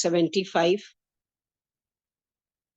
75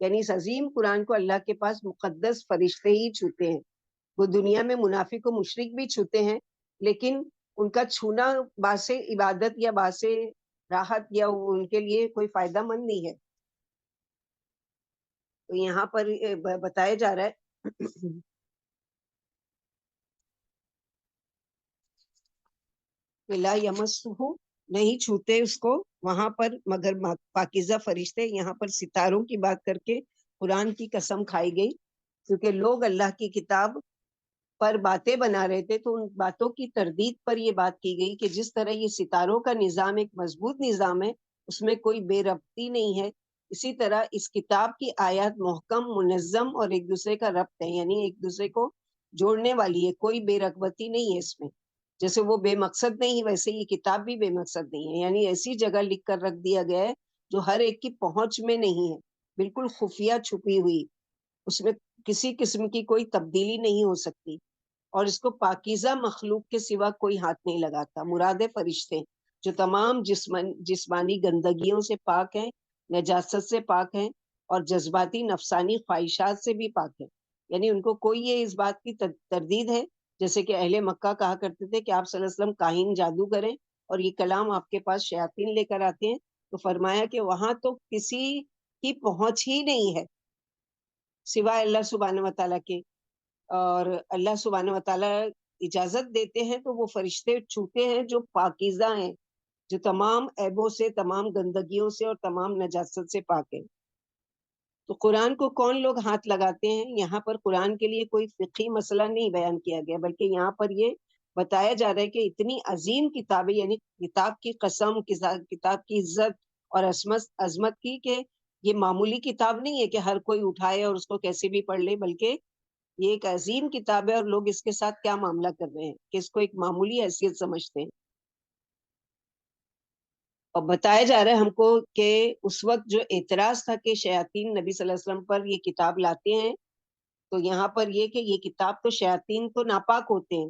یعنی اس عظیم قرآن کو اللہ کے پاس مقدس فرشتے ہی چھوتے ہیں. وہ دنیا میں منافق و مشرک بھی چھوتے ہیں، لیکن ان کا چھونا باعث عبادت یا باعث راحت یا ان کے لیے کوئی فائدہ مند نہیں ہے. تو یہاں پر بتایا جا رہا ہے لا یمسہ، نہیں چھوتے اس کو وہاں پر مگر پاکیزہ فرشتے. یہاں پر ستاروں کی بات کر کے قرآن کی قسم کھائی گئی، کیونکہ لوگ اللہ کی کتاب پر باتیں بنا رہے تھے، تو ان باتوں کی تردید پر یہ بات کی گئی کہ جس طرح یہ ستاروں کا نظام ایک مضبوط نظام ہے، اس میں کوئی بے ربطی نہیں ہے، اسی طرح اس کتاب کی آیات محکم، منظم اور ایک دوسرے کا ربط ہے، یعنی ایک دوسرے کو جوڑنے والی ہے، کوئی بے رغبتی نہیں ہے اس میں. جیسے وہ بے مقصد نہیں، ویسے یہ کتاب بھی بے مقصد نہیں ہے، یعنی ایسی جگہ لکھ کر رکھ دیا گیا ہے جو ہر ایک کی پہنچ میں نہیں ہے، بالکل خفیہ چھپی ہوئی، اس میں کسی قسم کی کوئی تبدیلی نہیں ہو سکتی. اور اس کو پاکیزہ مخلوق کے سوا کوئی ہاتھ نہیں لگاتا. مراد فرشتے جو تمام جسمانی گندگیوں سے پاک ہیں، نجاست سے پاک ہیں، اور جذباتی نفسانی خواہشات سے بھی پاک ہیں. یعنی ان کو کوئی یہ اس بات کی تردید ہے، جیسے کہ اہل مکہ کہا کرتے تھے کہ آپ صلی اللہ علیہ وسلم کاہن جادو کریں اور یہ کلام آپ کے پاس شیاطین لے کر آتے ہیں، تو فرمایا کہ وہاں تو کسی کی پہنچ ہی نہیں ہے سوائے اللہ سبحانہ و تعالیٰ کے. اور اللہ سبحانہ و تعالیٰ اجازت دیتے ہیں تو وہ فرشتے چھوتے ہیں جو پاکیزہ ہیں، جو تمام عیبوں سے، تمام گندگیوں سے اور تمام نجاست سے پاک ہیں. تو قرآن کو کون لوگ ہاتھ لگاتے ہیں؟ یہاں پر قرآن کے لیے کوئی فقہی مسئلہ نہیں بیان کیا گیا، بلکہ یہاں پر یہ بتایا جا رہا ہے کہ اتنی عظیم کتابیں، یعنی کتاب کی قسم، کتاب کی عزت اور عظمت کی، کہ یہ معمولی کتاب نہیں ہے کہ ہر کوئی اٹھائے اور اس کو کیسے بھی پڑھ لے، بلکہ یہ ایک عظیم کتاب ہے، اور لوگ اس کے ساتھ کیا معاملہ کر رہے ہیں کہ اس کو ایک معمولی حیثیت سمجھتے ہیں. اور بتایا جا رہا ہے ہم کو کہ اس وقت جو اعتراض تھا کہ شیاطین نبی صلی اللہ علیہ وسلم پر یہ کتاب لاتے ہیں، تو یہاں پر یہ کہ یہ کتاب تو شیاطین تو ناپاک ہوتے ہیں،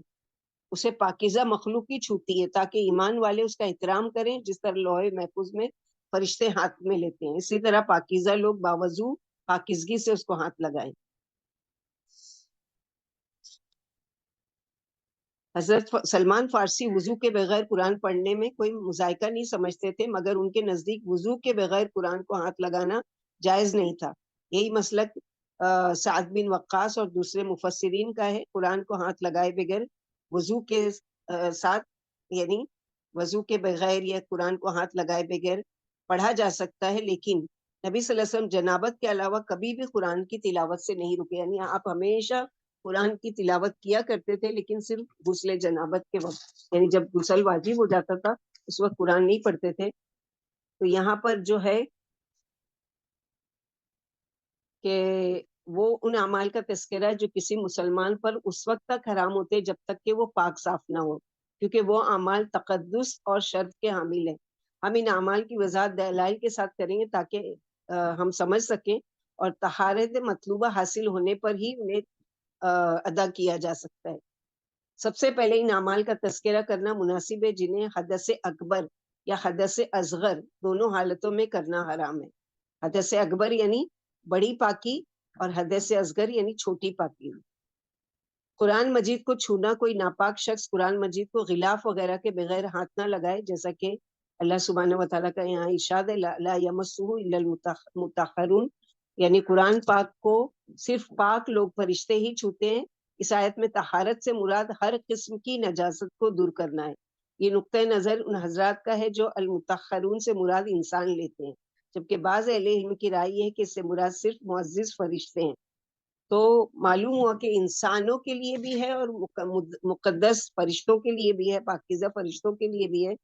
اسے پاکیزہ مخلوق ہی چھوتی ہے، تاکہ ایمان والے اس کا احترام کریں، جس طرح لوح محفوظ میں فرشتے ہاتھ میں لیتے ہیں، اسی طرح پاکیزہ لوگ باوضو پاکیزگی سے اس کو ہاتھ لگائیں. حضرت سلمان فارسی وضو کے بغیر قرآن پڑھنے میں کوئی مذائقہ نہیں سمجھتے تھے، مگر ان کے نزدیک وضو کے بغیر قرآن کو ہاتھ لگانا جائز نہیں تھا. یہی مسلک سعد بن وقاص اور دوسرے مفسرین کا ہے. قرآن کو ہاتھ لگائے بغیر وضو کے ساتھ، یعنی وضو کے بغیر یا قرآن کو ہاتھ لگائے بغیر پڑھا جا سکتا ہے، لیکن نبی صلی اللہ علیہ وسلم جنابت کے علاوہ کبھی بھی قرآن کی تلاوت سے نہیں رکے. یعنی آپ ہمیشہ قرآن کی تلاوت کیا کرتے تھے، لیکن صرف غسل جنابت کے وقت، یعنی جب غسل واجب ہو جاتا تھا اس وقت قرآن نہیں پڑھتے تھے. تو یہاں پر جو ہے کہ وہ ان اعمال کا تذکرہ ہے جو کسی مسلمان پر اس وقت تک حرام ہوتے جب تک کہ وہ پاک صاف نہ ہو، کیونکہ وہ اعمال تقدس اور شرف کے حامل ہیں. ہم ان اعمال کی وضاحت دلائل کے ساتھ کریں گے تاکہ ہم سمجھ سکیں، اور طہارت مطلوبہ حاصل ہونے پر ہی انہیں ادا کیا جا سکتا ہے. سب سے پہلے ان اعمال کا تذکرہ کرنا مناسب ہے جنہیں حدث اکبر یا حدث اصغر دونوں حالتوں میں کرنا حرام ہے. حدث اکبر یعنی بڑی پاکی، اور حدث اصغر یعنی چھوٹی پاکی. قرآن مجید کو چھونا، کوئی ناپاک شخص قرآن مجید کو غلاف وغیرہ کے بغیر ہاتھ نہ لگائے، جیسا کہ اللہ سبحانہ و تعالیٰ کا یہاں ارشاد ہے لا یمسہ الا المطہرون، یعنی قرآن پاک کو صرف پاک لوگ، فرشتے ہی چھوتے ہیں. اس آیت میں طہارت سے مراد ہر قسم کی نجاست کو دور کرنا ہے. یہ نقطۂ نظر ان حضرات کا ہے جو المطہرون سے مراد انسان لیتے ہیں، جبکہ بعض اہل علم کی رائے یہ ہے کہ اس سے مراد صرف معزز فرشتے ہیں. تو معلوم ہوا کہ انسانوں کے لیے بھی ہے اور مقدس فرشتوں کے لیے بھی ہے، پاکیزہ فرشتوں کے لیے بھی ہے.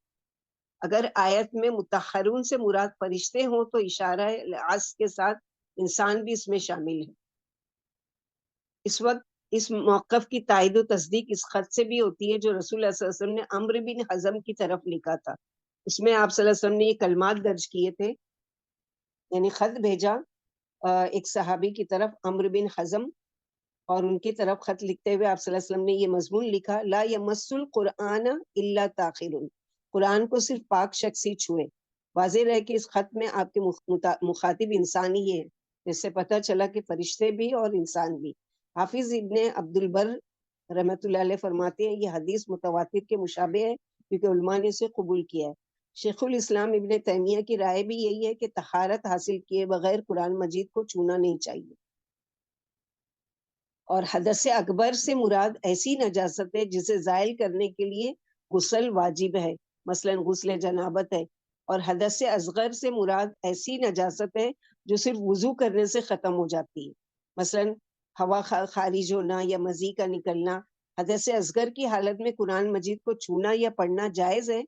اگر آیت میں مطہرون سے مراد فرشتے ہوں تو اشارہ لعص کے ساتھ انسان بھی اس میں شامل ہے. اس وقت اس موقف کی تائید و تصدیق اس خط سے بھی ہوتی ہے جو رسول اللہ صلی اللہ علیہ وسلم نے عمرو بن حزم کی طرف لکھا تھا. اس میں آپ صلی اللہ علیہ وسلم نے یہ کلمات درج کیے تھے، یعنی خط بھیجا ایک صحابی کی طرف عمرو بن حزم، اور ان کی طرف خط لکھتے ہوئے آپ صلی اللہ علیہ وسلم نے یہ مضمون لکھا لا یمس القرآن الا طاہر، قرآن کو صرف پاک شخص ہی چھوئے. واضح رہے کہ اس خط میں آپ کے مخاطب انسان ہی ہے، جس سے پتہ چلا کہ فرشتے بھی اور انسان بھی۔ حافظ ابن عبد البر رحمۃ اللہ علیہ فرماتے ہیں یہ حدیث متواتر کے مشابہ ہے کیونکہ علماء نے اسے قبول کیا ہے۔ شیخ الاسلام ابن تیمیہ کی رائے بھی یہی ہے کہ طہارت حاصل کیے بغیر قرآن مجید کو چھونا نہیں چاہیے۔ اور حدث اکبر سے مراد ایسی نجاست ہے جسے زائل کرنے کے لیے غسل واجب ہے، مثلا غسل جنابت ہے۔ اور حدث اصغر سے مراد ایسی نجاست ہے جو صرف وضو کرنے سے ختم ہو جاتی ہے، مثلا ہوا خارج ہونا یا مزی کا نکلنا۔ حدث اصغر کی حالت میں قرآن مجید کو چھونا یا پڑھنا جائز ہے،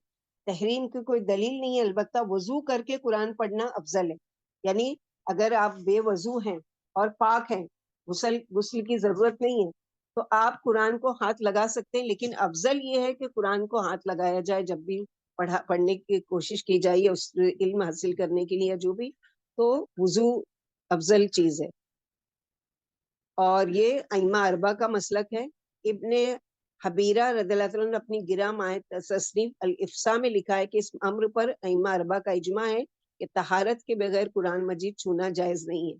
تحریم کی کوئی دلیل نہیں ہے، البتہ وضو کر کے قرآن پڑھنا افضل ہے۔ یعنی اگر آپ بے وضو ہیں اور پاک ہیں، غسل کی ضرورت نہیں ہے، تو آپ قرآن کو ہاتھ لگا سکتے ہیں، لیکن افضل یہ ہے کہ قرآن کو ہاتھ لگایا جائے جب بھی پڑھنے کی کوشش کی جائے، اس علم حاصل کرنے کے لیے جو بھی، تو وضو افضل چیز ہے۔ اور یہ ائمہ اربعہ کا مسلک ہے۔ ابن حبیرہ رضی اللہ عنہ نے اپنی گرام آیت تصنیف الافصاح میں لکھا ہے کہ اس امر پر ائمہ اربعہ کا اجماع ہے کہ طہارت کے بغیر قرآن مجید چھونا جائز نہیں ہے۔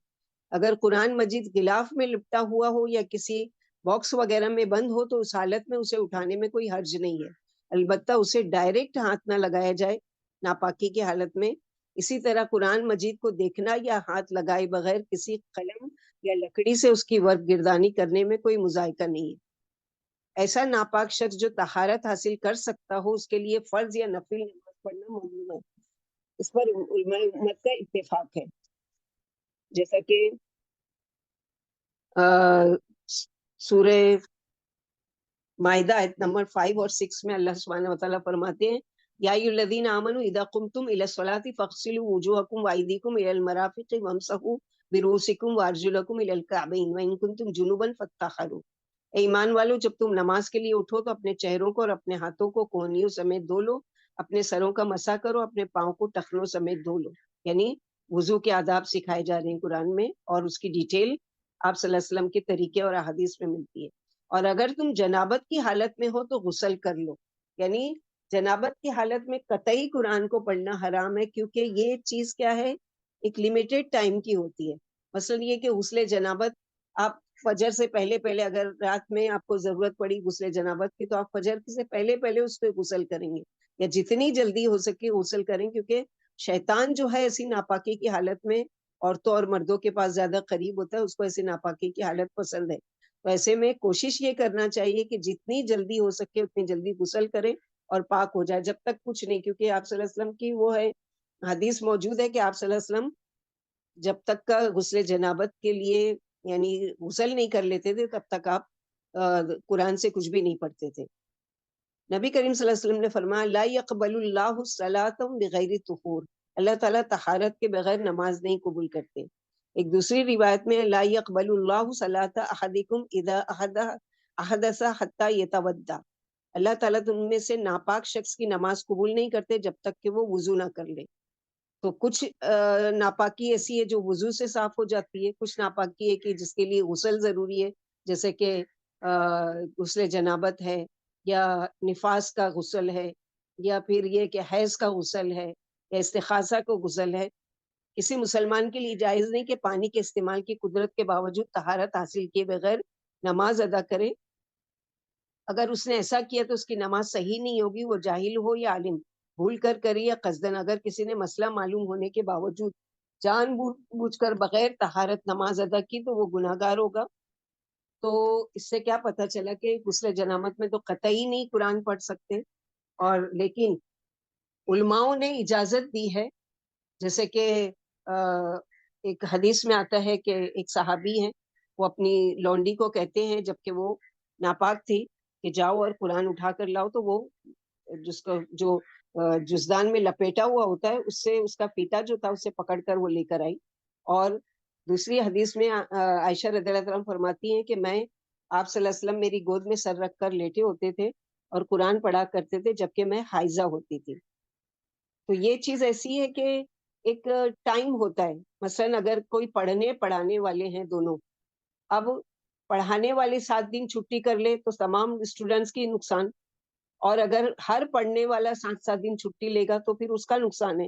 اگر قرآن مجید غلاف میں لپٹا ہوا ہو یا کسی باکس وغیرہ میں بند ہو تو اس حالت میں اسے اٹھانے میں کوئی حرج نہیں ہے، البتہ اسے ڈائریکٹ ہاتھ نہ لگایا جائے ناپاکی کی حالت میں۔ اسی طرح قرآن مجید کو دیکھنا یا ہاتھ لگائے بغیر کسی قلم یا لکڑی سے اس کی ورق گردانی کرنے میں کوئی مذائقہ نہیں ہے۔ ایسا ناپاک شخص جو طہارت حاصل کر سکتا ہو اس کے لیے فرض یا نفل نماز پڑھنا ممنوع ہے، اس پر علماء امت کا اتفاق ہے۔ جیسا کہ سورہ مائدہ آیت نمبر 5 اور 6 میں اللہ سبحانہ وتعالیٰ فرماتے ہیں یا ایھا الذین آمنوا اذا قمتم الی الصلاۃ فاغسلوا وجوہکم وایدیکم الی المرافق وامسحوا برؤوسکم وارجلکم الی الکعبین وان کنتم جنبا فاطہروا۔ اے ایمان والو، جب تم نماز کے لیے اٹھو تو اپنے چہروں کو اور اپنے ہاتھوں کو کونیوں سمیت دھو لو، اپنے سروں کا مسح کرو، اپنے پاؤں کو ٹخنوں سمیت دھو لو۔ یعنی وضو کے آداب سکھائے جا رہے ہیں قرآن میں، اور اس کی ڈیٹیل آپ صلی اللہ علیہ وسلم کے طریقے اور احادیث میں ملتی ہے۔ اور اگر تم جنابت کی حالت میں ہو تو غسل کر لو۔ یعنی جنابت کی حالت میں قطعی قرآن کو پڑھنا حرام ہے، کیونکہ یہ چیز کیا ہے، ایک لیمیٹڈ ٹائم کی ہوتی ہے۔ مثلا یہ کہ غسل جنابت آپ فجر سے پہلے اگر رات میں آپ کو ضرورت پڑی غسل جنابت کی تو آپ فجر سے پہلے اس پہ غسل کریں گے، یا جتنی جلدی ہو سکے غسل کریں، کیونکہ شیطان جو ہے ایسی ناپاکی کی حالت میں عورتوں اور مردوں کے پاس زیادہ قریب ہوتا ہے، اس کو ایسی ناپاکی کی حالت پسند ہے۔ تو ایسے میں کوشش یہ کرنا چاہیے کہ جتنی جلدی ہو سکے اتنی جلدی غسل کریں اور پاک ہو جائے، جب تک کچھ نہیں، کیونکہ آپ صلی اللہ علیہ وسلم کی وہ ہے حدیث موجود ہے کہ آپ صلی اللہ علیہ وسلم جب تک کا غسل جنابت کے لیے یعنی غسل نہیں کر لیتے تھے تب تک آپ قرآن سے کچھ بھی نہیں پڑھتے تھے۔ نبی کریم صلی اللہ علیہ وسلم نے فرمایا لا يقبل اللہ صلاۃ بغیر طہور، اللہ تعالیٰ طہارت کے بغیر نماز نہیں قبول کرتے۔ ایک دوسری روایت میں لا يقبل اللہ صلاۃ احدکم اذا احدث حتى يتودع، اللہ تعالیٰ تم میں سے ناپاک شخص کی نماز قبول نہیں کرتے جب تک کہ وہ وضو نہ کر لے۔ تو کچھ ناپاکی ایسی ہے جو وضو سے صاف ہو جاتی ہے، کچھ ناپاکی ہے کہ جس کے لیے غسل ضروری ہے، جیسے کہ غسل جنابت ہے، یا نفاس کا غسل ہے، یا پھر یہ کہ حیض کا غسل ہے، یا استخاصہ کا غسل ہے۔ کسی مسلمان کے لیے جائز نہیں کہ پانی کے استعمال کی قدرت کے باوجود طہارت حاصل کیے بغیر نماز ادا کرے۔ اگر اس نے ایسا کیا تو اس کی نماز صحیح نہیں ہوگی، وہ جاہل ہو یا عالم، بھول کر کرے یا قصدن۔ اگر کسی نے مسئلہ معلوم ہونے کے باوجود جان بوجھ کر بغیر طہارت نماز ادا کی تو وہ گناہ گار ہوگا۔ تو اس سے کیا پتہ چلا کہ غسل جنابت میں تو قطعی نہیں قرآن پڑھ سکتے، اور لیکن علماؤں نے اجازت دی ہے، جیسے کہ ایک حدیث میں آتا ہے کہ ایک صحابی ہیں، وہ اپنی لونڈی کو کہتے ہیں جبکہ وہ ناپاک تھی کہ جاؤ اور قرآن اٹھا کر لاؤ، تو وہ جس کو جو جزدان میں لپیٹا ہوا ہوتا ہے اس سے اس کا فیتا جو تھا اسے پکڑ کر وہ لے کر آئی۔ اور دوسری حدیث میں عائشہ رضی اللہ عنہا فرماتی ہیں کہ میں آپ صلی اللہ علیہ وسلم میری گود میں سر رکھ کر لیٹے ہوتے تھے اور قرآن پڑھا کرتے تھے جبکہ میں حائضہ ہوتی تھی۔ تو یہ چیز ایسی ہے کہ ایک ٹائم ہوتا ہے، مثلا اگر کوئی پڑھنے پڑھانے والے ہیں دونوں، اب پڑھانے والے 7 دن چھٹی کر لے تو تمام اسٹوڈنٹس کی نقصان، اور اگر ہر پڑھنے والا 7 دن چھٹی لے گا تو پھر اس کا نقصان ہے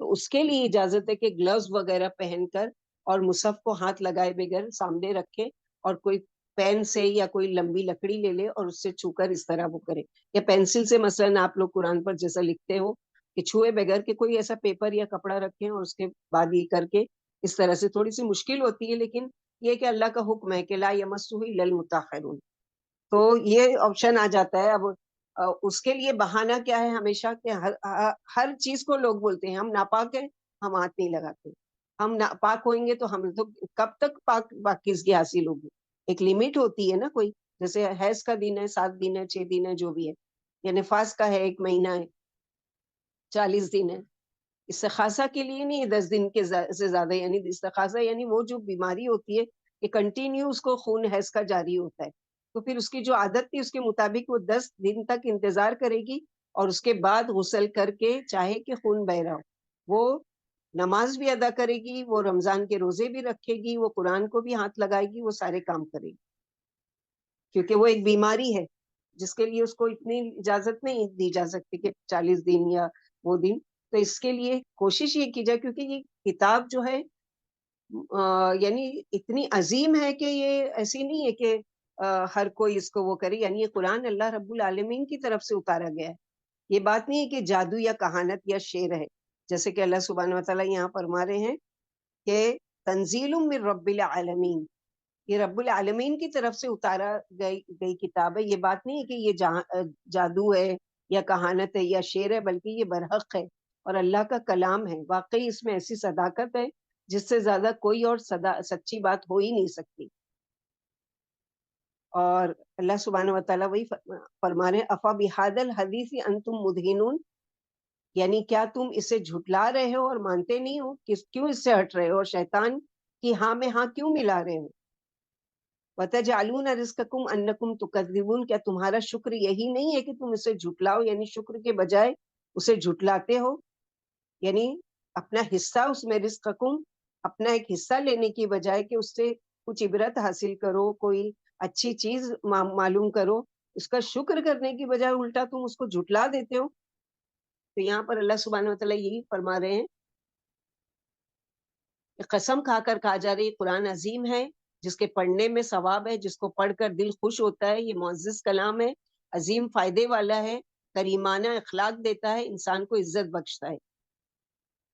تو اس کے لیے اجازت ہے کہ گلوز وغیرہ پہن کر اور مصحف کو ہاتھ لگائے بغیر سامنے رکھے، اور کوئی پین سے یا کوئی لمبی لکڑی لے لے اور اس سے چھو کر اس طرح وہ کرے، یا پینسل سے مثلاً آپ لوگ قرآن پر جیسا لکھتے ہو کہ چھوئے بغیر کہ کوئی ایسا پیپر یا کپڑا رکھیں اور اس کے بعد یہ کر کے اس طرح سے، تھوڑی سی مشکل ہوتی ہے لیکن یہ کہ اللہ کا حکم ہے کہ لا یمسہ الا المطہرون، تو یہ آپشن آ جاتا ہے۔ اب اس کے لیے بہانہ کیا ہے ہمیشہ کہ ہر چیز کو لوگ بولتے ہیں ہم ناپاک ہیں، ہم ہاتھ نہیں لگاتے، ہم ناپاک ہوئیں گے تو ہم تو کب تک پاکیزگی حاصل ہوگی؟ ایک لمٹ ہوتی ہے نا کوئی، جیسے حیض کا دن ہے، 7 دن ہے، 6 دن ہے، جو بھی ہے، یا نفاس کا ہے 1 مہینہ ہے، 40 دن ہے، استخاصہ کے لیے نہیں ہے 10 دن کے سے زیادہ، یعنی استخاصہ یعنی وہ جو بیماری ہوتی ہے کہ کنٹینیو اس کو خون حیض کا جاری ہوتا ہے، تو پھر اس کی جو عادت تھی اس کے مطابق وہ 10 دن تک انتظار کرے گی، اور اس کے بعد غسل کر کے چاہے کہ خون بہ رہا ہو وہ نماز بھی ادا کرے گی، وہ رمضان کے روزے بھی رکھے گی، وہ قرآن کو بھی ہاتھ لگائے گی، وہ سارے کام کرے گی، کیونکہ وہ ایک بیماری ہے جس کے لیے اس کو اتنی اجازت نہیں دی جا سکتی کہ 40 دن یا وہ دن، تو اس کے لیے کوشش یہ کی جائے، کیونکہ یہ کتاب جو ہے یعنی اتنی عظیم ہے کہ یہ ایسی نہیں ہے کہ ہر کوئی اس کو وہ کرے، یعنی یہ قرآن اللہ رب العالمین کی طرف سے اتارا گیا ہے، یہ بات نہیں ہے کہ جادو یا کہانت یا شعر ہے، جیسے کہ اللہ سبحانہ وتعالیٰ یہاں فرما رہے ہیں کہ تنزیل من رب العالمین، یہ رب العالمین کی طرف سے اتارا گئی کتاب ہے، یہ بات نہیں ہے کہ یہ جادو ہے یا کہانت ہے یا شعر ہے، بلکہ یہ برحق ہے اور اللہ کا کلام ہے، واقعی اس میں ایسی صداقت ہے جس سے زیادہ کوئی اور سچی بات ہو ہی نہیں سکتی۔ اور اللہ سبحانہ وتعالیٰ وہی فرما رہے ہیں افا بہذا الحدیث انتم مدہنون، یعنی کیا تم اسے جھٹلا رہے ہو اور مانتے نہیں ہو، کیوں اس سے ہٹ رہے ہو اور شیطان کی ہاں میں ہاں کیوں ملا رہے ہو؟ وَتَجْعَلُونَ رِزْقَكُمْ أَنَّكُمْ تُكَذِّبُونَ، کیا تمہارا شکر یہی نہیں ہے کہ تم اسے جھٹلاؤ، یعنی شکر کے بجائے اسے جھٹلاتے ہو، یعنی اپنا حصہ اس میں رزقکم، اپنا ایک حصہ لینے کی بجائے کہ اس سے کچھ عبرت حاصل کرو، کوئی اچھی چیز معلوم کرو، اس کا شکر کرنے کی بجائے الٹا تم اس کو جھٹلا دیتے ہو۔ تو یہاں پر اللہ سبحانہ وتعالیٰ یہی فرما رہے ہیں کہ قسم کھا کر کہا جا رہی قرآن عظیم ہے، جس کے پڑھنے میں ثواب ہے، جس کو پڑھ کر دل خوش ہوتا ہے، یہ معزز کلام ہے، عظیم فائدے والا ہے، کریمانہ اخلاق دیتا ہے، انسان کو عزت بخشتا ہے،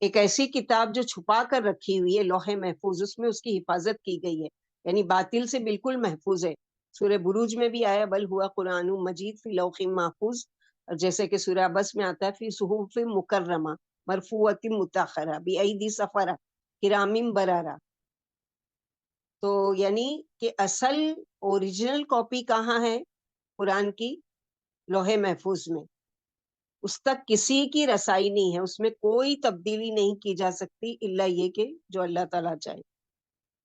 ایک ایسی کتاب جو چھپا کر رکھی ہوئی ہے لوح محفوظ، اس میں اس کی حفاظت کی گئی ہے، یعنی باطل سے بالکل محفوظ ہے۔ سورہ بروج میں بھی آیا بل ہوا قرآن مجید فی لوح محفوظ، اور جیسے کہ سورہ عبس میں آتا ہے فی صحف مکرمہ مرفوعۃ مطہرہ بایدی سفرہ کرام بررہ، تو یعنی کہ اصل اوریجنل کاپی کہاں ہے قرآن کی؟ لوح محفوظ میں، اس تک کسی کی رسائی نہیں ہے، اس میں کوئی تبدیلی نہیں کی جا سکتی الا یہ کہ جو اللہ تعالیٰ چاہے،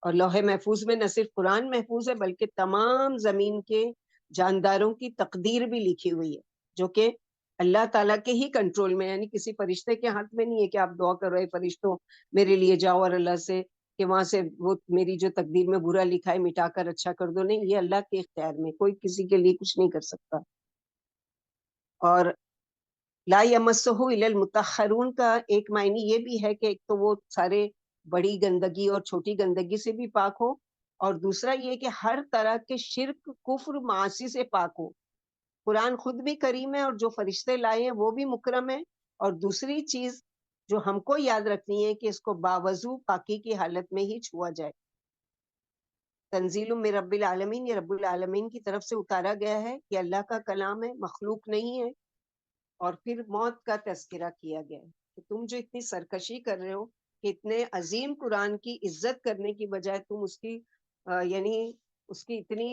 اور لوح محفوظ میں نہ صرف قرآن محفوظ ہے بلکہ تمام زمین کے جانداروں کی تقدیر بھی لکھی ہوئی ہے، جو کہ اللہ تعالیٰ کے ہی کنٹرول میں، یعنی کسی فرشتے کے ہاتھ میں نہیں ہے کہ آپ دعا کر رہے فرشتوں میرے لیے جاؤ اور اللہ سے کہ وہاں سے وہ میری جو تقدیر میں برا لکھا ہے مٹا کر اچھا کر دو، نہیں، یہ اللہ کے اختیار میں، کوئی کسی کے لیے کچھ نہیں کر سکتا۔ اور لا یمسہ الا المطہرون کا ایک معنی یہ بھی ہے کہ ایک تو وہ سارے بڑی گندگی اور چھوٹی گندگی سے بھی پاک ہو، اور دوسرا یہ کہ ہر طرح کے شرک کفر معاصی سے پاک ہو، قرآن خود بھی کریم ہے اور جو فرشتے لائے ہیں وہ بھی مکرم ہے، اور دوسری چیز جو ہم کو یاد رکھنی ہے کہ اس کو باوضو پاکی کی حالت میں ہی چھوا جائے۔ تنزیل من رب العالمین، یہ رب العالمین کی طرف سے اتارا گیا ہے، یہ اللہ کا کلام ہے، مخلوق نہیں ہے۔ اور پھر موت کا تذکرہ کیا گیا ہے کہ تم جو اتنی سرکشی کر رہے ہو کہ اتنے عظیم قرآن کی عزت کرنے کی بجائے تم اس کی یعنی اس کی اتنی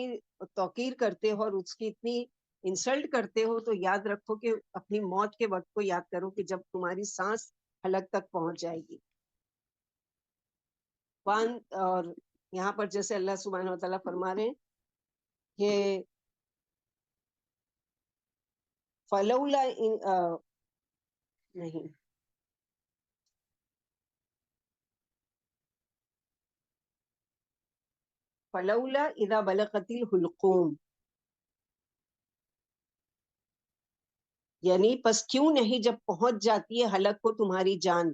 توقیر کرتے ہو اور اس کی اتنی انسلٹ کرتے ہو، تو یاد رکھو کہ اپنی موت کے وقت کو یاد کرو کہ جب تمہاری سانس حلق تک پہنچ جائے گی۔ اور یہاں پر جیسے اللہ سبحانہ و تعالیٰ فرما رہے ہیں کہ فلولا نہیں، فلولا اذا بلغت الحلقوم، یعنی پس کیوں نہیں جب پہنچ جاتی ہے حلق کو تمہاری جان،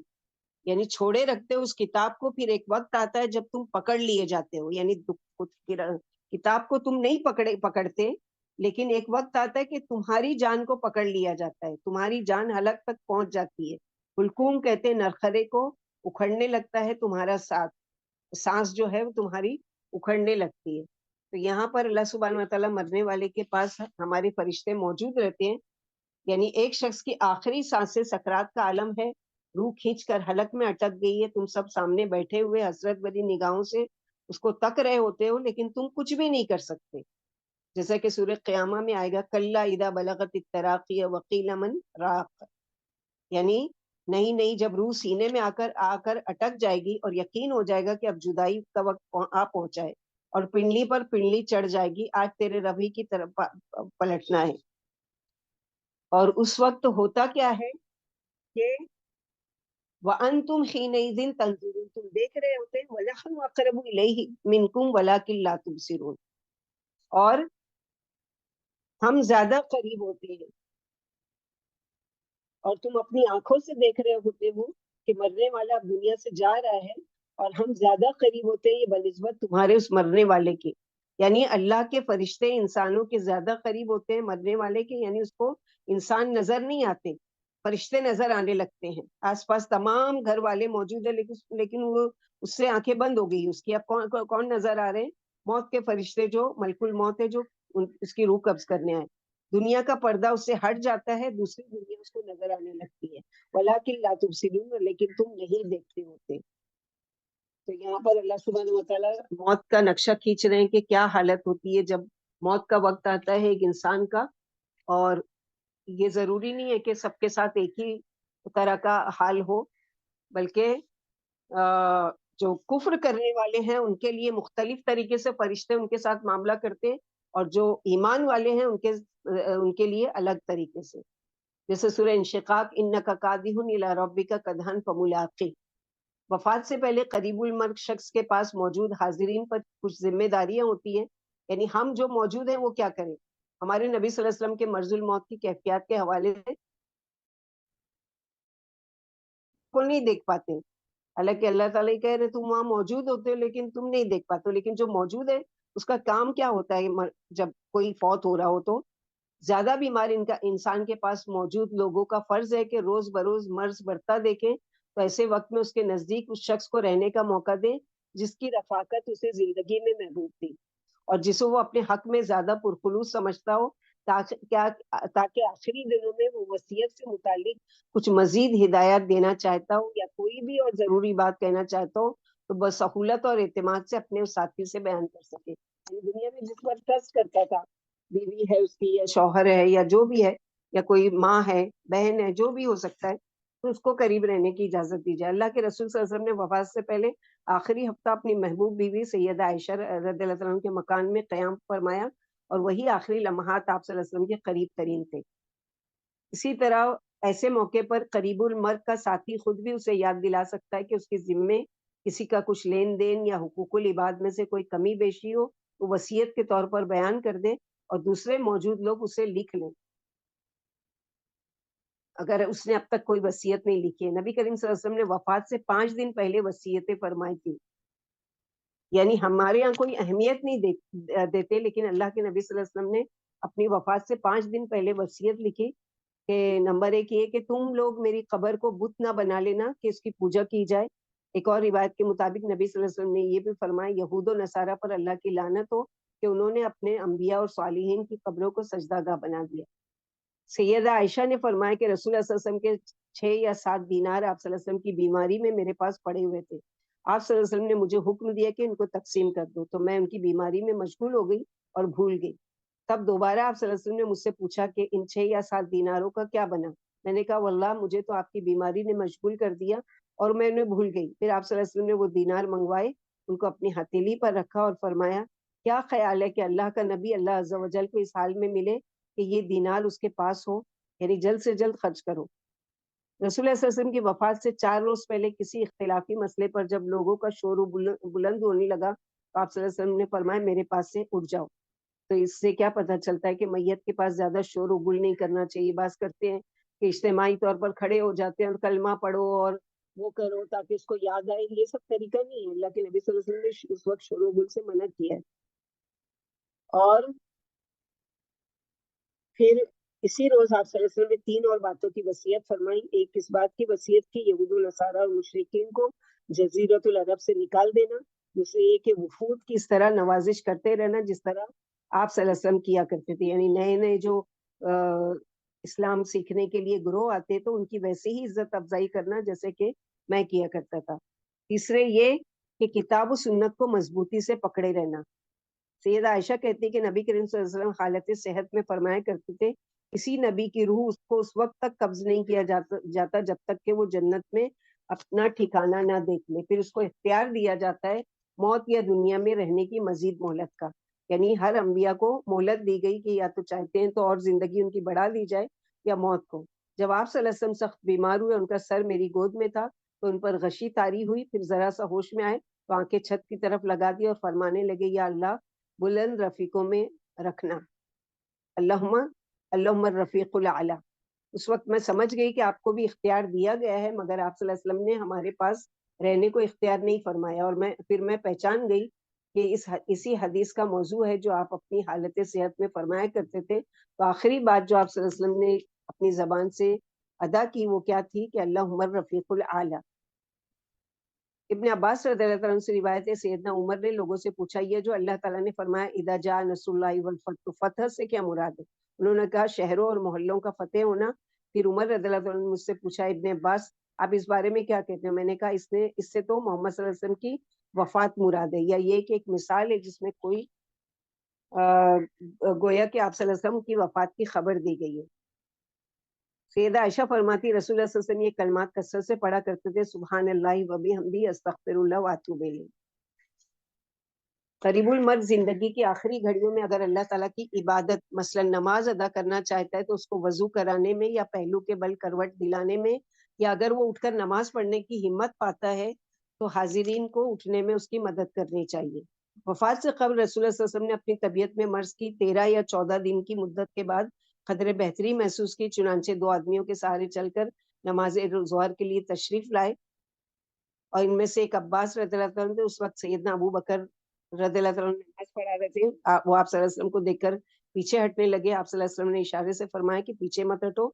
یعنی چھوڑے رکھتے ہو اس کتاب کو، پھر ایک وقت آتا ہے جب تم پکڑ لیے جاتے ہو، یعنی کتاب کو تم نہیں پکڑتے، لیکن ایک وقت آتا ہے کہ تمہاری جان کو پکڑ لیا جاتا ہے، تمہاری جان حلق تک پہنچ جاتی ہے۔ حلقوم کہتے ہیں نرخرے کو، اکھڑنے لگتا ہے تمہارا سانس جو ہے وہ تمہاری اکھڑنے لگتی ہے۔ تو یہاں پر اللہ سبحانہ و تعالیٰ مرنے والے کے پاس ہمارے فرشتے موجود رہتے ہیں، یعنی ایک شخص کی آخری سانسیں سکرات کا عالم ہے، روح کھینچ کر حلق میں اٹک گئی ہے، تم سب سامنے بیٹھے ہوئے حسرت بھری نگاہوں سے اس کو تک رہے ہوتے ہو، لیکن تم کچھ بھی نہیں کر سکتے، جیسا کہ سورہ قیامہ میں آئے گا کلا اذا بلغت التراقی وقیل من راق، یعنی نہیں جب روح سینے میں آ کر اٹک جائے گی اور یقین ہو جائے گا کہ اب جدائی کا وقت آ پہنچا ہے، اور پنڈلی پر پنڈلی چڑھ جائے گی، آج تیرے رب ہی کی طرف پلٹنا ہے۔ اور اس وقت ہوتا کیا ہے کہ وَأَنْتُمْ حِينَئِذٍ تَنظُرُونَ، تم دیکھ رہے ہوتے ہیں، وَنَحْنُ أَقْرَبُ إِلَيْهِ مِنْكُمْ وَلَكِنْ لَا تُبْصِرُونَ، اور ہم زیادہ قریب ہوتے ہیں اور تم اپنی آنکھوں سے دیکھ رہے ہوتے ہو کہ مرنے والا اب دنیا سے جا رہا ہے، اور ہم زیادہ قریب ہوتے ہیں بنسبت تمہارے اس مرنے والے کے، یعنی اللہ کے فرشتے انسانوں کے زیادہ قریب ہوتے ہیں مرنے والے کے، یعنی اس کو انسان نظر نہیں آتے، فرشتے نظر آنے لگتے ہیں، آس پاس تمام گھر والے موجود ہیں، لیکن وہ اس سے آنکھیں بند ہو گئی اس کی، اب کون نظر آ رہے ہیں؟ موت کے فرشتے جو ملک الموت ہے، جو اس کی روح قبض کرنے آئے، دنیا کا پردہ اس سے ہٹ جاتا ہے، دوسری دنیا اس کو نظر آنے لگتی ہے، وَلَٰكِن لَا تُبْصِرُونَ، لیکن تم نہیں دیکھتے ہوتے۔ تو یہاں پر اللہ سبحانہ و تعالیٰ موت کا نقشہ کھینچ رہے ہیں کہ کیا حالت ہوتی ہے جب موت کا وقت آتا ہے ایک انسان کا، اور یہ ضروری نہیں ہے کہ سب کے ساتھ ایک ہی طرح کا حال ہو، بلکہ جو کفر کرنے والے ہیں ان کے لیے مختلف طریقے سے فرشتے ان کے ساتھ معاملہ کرتے ہیں، اور جو ایمان والے ہیں ان کے لیے الگ طریقے سے، جیسے سورہ انشقاق انک کادح الی ربک کدحا فملاقی، وفات سے پہلے قریب المرگ شخص کے پاس موجود حاضرین پر کچھ ذمہ داریاں ہوتی ہیں، یعنی ہم جو موجود ہیں وہ کیا کریں۔ ہمارے نبی صلی اللہ علیہ وسلم کے مرض الموت کی کیفیات کے حوالے سے کو نہیں دیکھ پاتے، حالانکہ اللہ تعالیٰ کہہ رہے تم وہاں موجود ہوتے ہو لیکن تم نہیں دیکھ پاتے ہو، لیکن جو موجود ہے اس کا کام کیا ہوتا ہے، جب کوئی فوت ہو رہا ہو تو زیادہ بیمار انسان کے پاس موجود لوگوں کا فرض ہے کہ روز بروز مرض بڑھتا دیکھیں، تو ایسے وقت میں اس کے نزدیک اس شخص کو رہنے کا موقع دیں جس کی رفاقت اسے زندگی میں محبوب تھی، اور جسے وہ اپنے حق میں زیادہ پرخلوص سمجھتا ہو، تاکہ آخری دنوں میں وہ وصیت سے متعلق کچھ مزید ہدایات دینا چاہتا ہو یا کوئی بھی اور ضروری بات کہنا چاہتا ہو تو بسہولت اور اعتماد سے اپنے اس ساتھی سے بیان کر سکے۔ دنیا میں جس پر ٹرسٹ کرتا تھا، بیوی ہے اس کی یا شوہر ہے یا جو بھی ہے یا کوئی ماں ہے بہن ہے جو بھی ہو سکتا ہے، تو اس کو قریب رہنے کی اجازت دی جائے۔ اللہ کے رسول صلی اللہ علیہ وسلم نے وفات سے پہلے آخری ہفتہ اپنی محبوب بیوی سیدہ عائشہ رضی اللہ عنہا کے مکان میں قیام فرمایا، اور وہی آخری لمحات آپ صلی اللہ علیہ وسلم کے قریب ترین تھے۔ اسی طرح ایسے موقع پر قریب المرگ کا ساتھی خود بھی اسے یاد دلا سکتا ہے کہ اس کے ذمے کسی کا کچھ لین دین یا حقوق العباد میں سے کوئی کمی بیشی ہو تو وصیت کے طور پر بیان کر دے اور دوسرے موجود لوگ اسے لکھ لیں، اگر اس نے اب تک کوئی وصیت نہیں لکھی ہے۔ نبی کریم صلی اللہ علیہ وسلم نے وفات سے 5 دن پہلے وصیتیں فرمائی تھی، یعنی ہمارے یہاں کوئی اہمیت نہیں دیتے، لیکن اللہ کے نبی صلی اللہ علیہ وسلم نے اپنی وفات سے 5 دن پہلے وصیت لکھی کہ نمبر 1 یہ کہ تم لوگ میری قبر کو بت نہ بنا لینا کہ اس کی پوجا کی جائے۔ ایک اور روایت کے مطابق نبی صلی اللہ علیہ وسلم نے یہ بھی فرمایا یہود و نصارہ پر اللہ کی لعنت ہو کہ انہوں نے اپنے انبیاء اور صالحین کی قبروں کو سجدہ گاہ بنا دیا۔ سیدہ عائشہ نے فرمایا کہ رسول اللہ صلی اللہ علیہ وسلم کے 6 یا 7 دینار آپ صلی اللہ علیہ وسلم کی بیماری میں میرے پاس پڑے ہوئے تھے، آپ صلی اللہ علیہ وسلم نے مجھے حکم دیا کہ ان کو تقسیم کر دو، تو میں ان کی بیماری میں مشغول ہو گئی اور بھول گئی۔ تب دوبارہ آپ صلی اللہ علیہ وسلم نے مجھ سے پوچھا کہ ان 6 یا 7 دیناروں کا کیا بنا؟ میں نے کہا واللہ مجھے تو آپ کی بیماری نے مشغول کر دیا اور میں انہیں بھول گئی۔ پھر آپ صلی اللہ علیہ وسلم نے وہ دینار منگوائے، ان کو اپنی ہتھیلی پر رکھا اور فرمایا کیا خیال ہے کہ اللہ کا نبی اللہ عز و جل کو اس حال میں ملے کہ یہ دینار اس کے پاس ہو، یعنی جلد سے جلد خرچ کرو۔ رسول اللہ صلی اللہ علیہ وسلم کی وفات سے 4 روز پہلے کسی اختلافی مسئلے پر جب لوگوں کا شور بلند ہونے لگا تو آپ صلی اللہ علیہ وسلم نے فرمایا میرے پاس سے اٹھ جاؤ۔ تو اس سے کیا پتہ چلتا ہے کہ میت کے پاس زیادہ شور و گل نہیں کرنا چاہیے. بعض کرتے ہیں کہ اجتماعی طور پر کھڑے ہو جاتے ہیں اور کلمہ پڑھو اور وہ کرو تاکہ اس کو یاد آئے. یہ سب طریقہ نہیں ہے. اللہ کے نبی صلی اللہ علیہ وسلم نے اس وقت شور و گل سے منع کیا ہے. اور پھر اسی روز آپ صلی اللہ علیہ وسلم نے 3 اور باتوں کی وصیت فرمائی. ایک اس بات کی وصیت کی یہود و نصارہ اور مشرکین کو جزیرۃ العرب سے نکال دینا. دوسرے یہ کہ وفود کی اس طرح نوازش کرتے رہنا جس طرح آپ صلی اللہ علیہ وسلم کیا کرتے تھے. یعنی نئے نئے جو اسلام سیکھنے کے لیے گروہ آتے تو ان کی ویسے ہی عزت افزائی کرنا جیسے کہ میں کیا کرتا تھا. تیسرے یہ کہ کتاب و سنت کو مضبوطی سے پکڑے رہنا. سیدہ عائشہ کہتی ہے کہ نبی کریم صلی اللہ علیہ وسلم حالت صحت میں فرمایا کرتے تھے کسی نبی کی روح اس کو اس وقت تک قبض نہیں کیا جاتا جب تک کہ وہ جنت میں اپنا ٹھکانہ نہ دیکھ لے. پھر اس کو اختیار دیا جاتا ہے موت یا دنیا میں رہنے کی مزید مہلت کا. یعنی ہر انبیاء کو مہلت دی گئی کہ یا تو چاہتے ہیں تو اور زندگی ان کی بڑھا دی جائے یا موت کو. جب آپ صلی اللہ علیہ وسلم سخت بیمار ہوئے ان کا سر میری گود میں تھا تو ان پر غشی طاری ہوئی. پھر ذرا سا ہوش میں آئے تو آنکھیں چھت کی طرف لگا دی اور فرمانے لگے یا اللہ بلند رفیقوں میں رکھنا. اللہم الرفیق الاعلی. اس وقت میں سمجھ گئی کہ آپ کو بھی اختیار دیا گیا ہے مگر آپ صلی اللہ علیہ وسلم نے ہمارے پاس رہنے کو اختیار نہیں فرمایا. اور پھر میں پہچان گئی کہ اسی حدیث کا موضوع ہے جو آپ اپنی حالت صحت میں فرمایا کرتے تھے. تو آخری بات جو آپ صلی اللہ علیہ وسلم نے اپنی زبان سے ادا کی وہ کیا تھی کہ اللہم الرفیق الاعلی. ابن عباس رضی اللہ عنہ سے روایت ہے سیدنا عمر نے لوگوں سے پوچھا یہ جو اللہ تعالیٰ نے فرمایا اذا جاء نصر اللہ والفتح فتح سے کیا مراد ہے؟ انہوں نے کہا شہروں اور محلوں کا فتح ہونا. پھر عمر رضی اللہ عنہ نے مجھ سے پوچھا ابن عباس آپ اس بارے میں کیا کہتے ہیں؟ میں نے کہا اس سے تو محمد صلی اللہ علیہ وسلم کی وفات مراد ہے یا یہ کہ ایک مثال ہے جس میں کوئی گویا کہ آپ صلی اللہ علیہ وسلم کی وفات کی خبر دی گئی ہے. سیدہ عائشہ فرماتی رسول اللہ صلی اللہ علیہ وسلم یہ کلمات کثرت سے پڑھا کرتے تھے سبحان اللہ و بحمدہ استغفر اللہ واتوب الیہ. قریب المرض زندگی کی آخری گھڑیوں میں اگر اللہ تعالیٰ کی عبادت مثلا نماز ادا کرنا چاہتا ہے تو اس کو وضو کرانے میں یا پہلو کے بل کروٹ دلانے میں یا اگر وہ اٹھ کر نماز پڑھنے کی ہمت پاتا ہے تو حاضرین کو اٹھنے میں اس کی مدد کرنی چاہیے. وفات سے قبل رسول اللہ صلی اللہ علیہ وسلم نے اپنی طبیعت میں مرض کی 13 یا 14 دن کی مدت کے بعد قدر بہتری محسوس کی. چنانچہ 2 آدمیوں کے سہارے چل کر نماز ظہر کے لیے تشریف لائے اور ان میں سے ایک عباس رضی اللہ عنہ تھے. اس وقت سیدنا ابو بکر رضی اللہ عنہ نماز پڑھا رہے تھے. وہ آپ صلی اللہ علیہ وسلم کو دیکھ کر پیچھے ہٹنے لگے. آپ صلی اللہ علیہ وسلم نے اشارے سے فرمایا کہ پیچھے مت ہٹو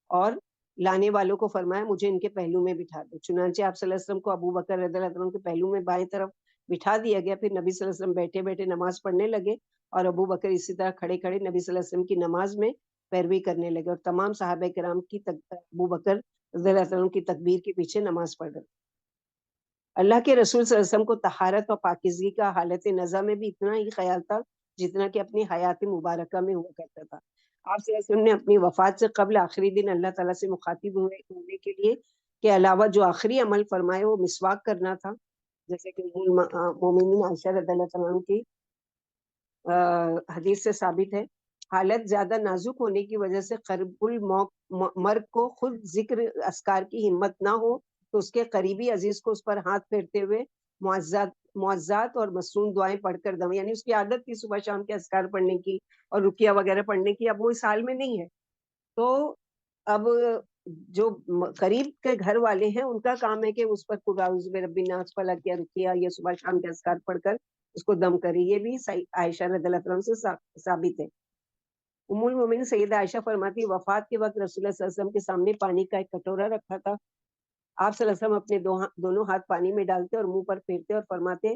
اور لانے والوں کو فرمایا مجھے ان کے پہلو میں بٹھا دو. چنانچہ آپ صلی اللہ علیہ وسلم کو ابو بکر رضی اللہ عنہ کے پہلو میں بائیں طرف بٹھا دیا گیا. پھر نبی صلی اللہ علیہ وسلم بیٹھے بیٹھے نماز پڑھنے لگے اور ابو بکر اسی طرح کھڑے کھڑے نبی صلی اللہ علیہ وسلم کی نماز میں پیروی کرنے لگے اور تمام صحابہ کرام کی ابو بکر رضی اللہ عنہ کی تکبیر کے پیچھے نماز پڑھ رہے. اللہ کے رسول صلی اللہ علیہ وسلم کو طہارت اور پاکیزگی کا حالت نزا میں بھی اتنا ہی خیال تھا جتنا کہ اپنی حیات مبارکہ میں ہوا کرتا تھا. آپ صلی اللہ علیہ وسلم نے اپنی وفات سے قبل آخری دن اللہ تعالیٰ سے مخاطب ہونے کے لیے کے علاوہ جو آخری عمل فرمائے وہ مسواک کرنا تھا جیسے کہ مومنین عائشہ رضی اللہ عنہ کی حدیث سے ثابت ہے. حالت زیادہ نازک ہونے کی وجہ سے قرب المرگ کو خود ذکر اذکار کی ہمت نہ ہو تو اس کے قریبی عزیز کو اس پر ہاتھ پھیرتے ہوئے معزات اور مصنون دعائیں پڑھ کر دم. یعنی اس کی عادت تھی صبح شام کے اذکار پڑھنے کی اور رقیہ وغیرہ پڑھنے کی. اب وہ اس حال میں نہیں ہے تو اب جو قریب کے گھر والے ہیں ان کا کام ہے کہ اس پر قل اعوذ برب الناس فلق یا رقیہ یا صبح شام کے اذکار پڑھ کر اس کو دم کرے. یہ بھی عائشہ رضی اللہ عنہ سے ثابت ہے. ام المومنین سیدہ عائشہ فرماتی وفات کے وقت رسول اللہ صلی اللہ علیہ وسلم کے سامنے پانی کا ایک کٹورا رکھا تھا. آپ صلی اللہ علیہ وسلم اپنے دونوں ہاتھ پانی میں ڈالتے اور منہ پر پھیرتے اور فرماتے